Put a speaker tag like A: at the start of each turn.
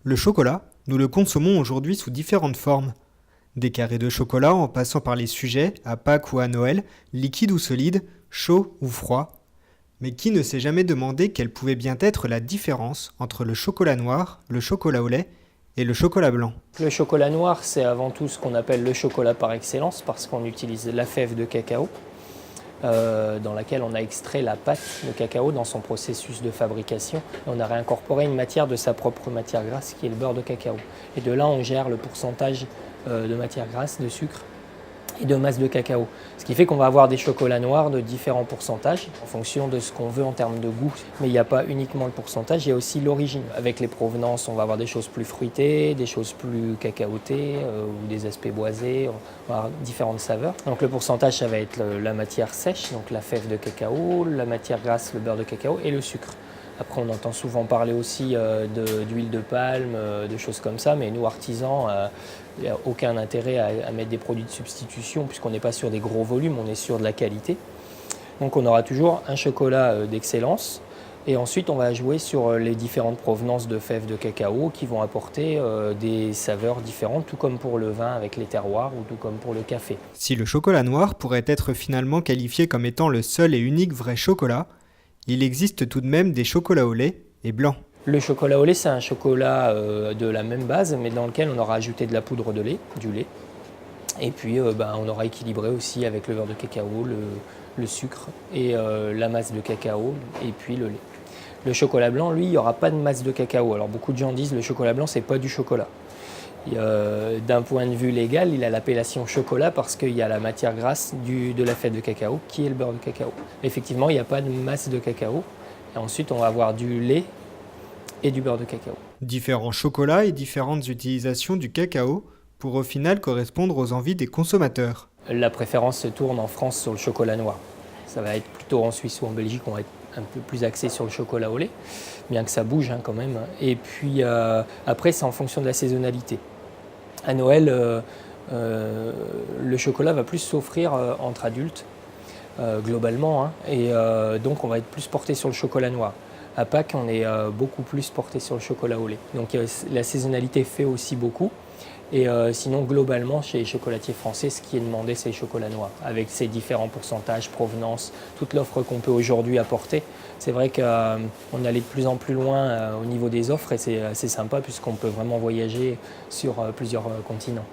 A: Le chocolat, nous le consommons aujourd'hui sous différentes formes. Des carrés de chocolat en passant par les sujets, à Pâques ou à Noël, liquide ou solide, chaud ou froid. Mais qui ne s'est jamais demandé quelle pouvait bien être la différence entre le chocolat noir, le chocolat au lait et le chocolat blanc?
B: Le chocolat noir, c'est avant tout ce qu'on appelle le chocolat par excellence parce qu'on utilise la fève de cacao dans laquelle on a extrait la pâte de cacao dans son processus de fabrication. On a réincorporé une matière de sa propre matière grasse qui est le beurre de cacao. Et de là, on gère le pourcentage de matière grasse, de sucre et de masse de cacao. Ce qui fait qu'on va avoir des chocolats noirs de différents pourcentages en fonction de ce qu'on veut en termes de goût. Mais il n'y a pas uniquement le pourcentage, il y a aussi l'origine. Avec les provenances, on va avoir des choses plus fruitées, des choses plus cacaotées ou des aspects boisés, on va avoir différentes saveurs. Donc le pourcentage, ça va être la matière sèche, donc la fève de cacao, la matière grasse, le beurre de cacao et le sucre. Après, on entend souvent parler aussi d'huile de palme, de choses comme ça, mais nous, artisans, il n'y a aucun intérêt à mettre des produits de substitution puisqu'on n'est pas sur des gros volumes, on est sur de la qualité. Donc on aura toujours un chocolat d'excellence et ensuite on va jouer sur les différentes provenances de fèves de cacao qui vont apporter des saveurs différentes, tout comme pour le vin avec les terroirs ou tout comme pour le café.
A: Si le chocolat noir pourrait être finalement qualifié comme étant le seul et unique vrai chocolat, il existe tout de même des chocolats au lait et blancs.
B: Le chocolat au lait, c'est un chocolat de la même base, mais dans lequel on aura ajouté de la poudre de lait, du lait. Et puis on aura équilibré aussi avec le beurre de cacao, le sucre et la masse de cacao et puis le lait. Le chocolat blanc, lui, il n'y aura pas de masse de cacao. Alors beaucoup de gens disent que le chocolat blanc, c'est pas du chocolat. D'un point de vue légal, il a l'appellation chocolat parce qu'il y a la matière grasse de la fève de cacao qui est le beurre de cacao. Effectivement, il n'y a pas de masse de cacao. Et ensuite, on va avoir du lait et du beurre de cacao.
A: Différents chocolats et différentes utilisations du cacao pour au final correspondre aux envies des consommateurs.
B: La préférence se tourne en France sur le chocolat noir. Ça va être plutôt en Suisse ou en Belgique, on va être un peu plus axé sur le chocolat au lait, bien que ça bouge quand même. Et puis après, c'est en fonction de la saisonnalité. À Noël, le chocolat va plus s'offrir entre adultes, globalement, et donc on va être plus porté sur le chocolat noir. À Pâques, on est beaucoup plus porté sur le chocolat au lait. Donc la saisonnalité fait aussi beaucoup. Et sinon, globalement, chez les chocolatiers français, ce qui est demandé, c'est le chocolat noir, avec ses différents pourcentages, provenance, toute l'offre qu'on peut aujourd'hui apporter. C'est vrai qu'on allait de plus en plus loin au niveau des offres et c'est assez sympa puisqu'on peut vraiment voyager sur plusieurs continents.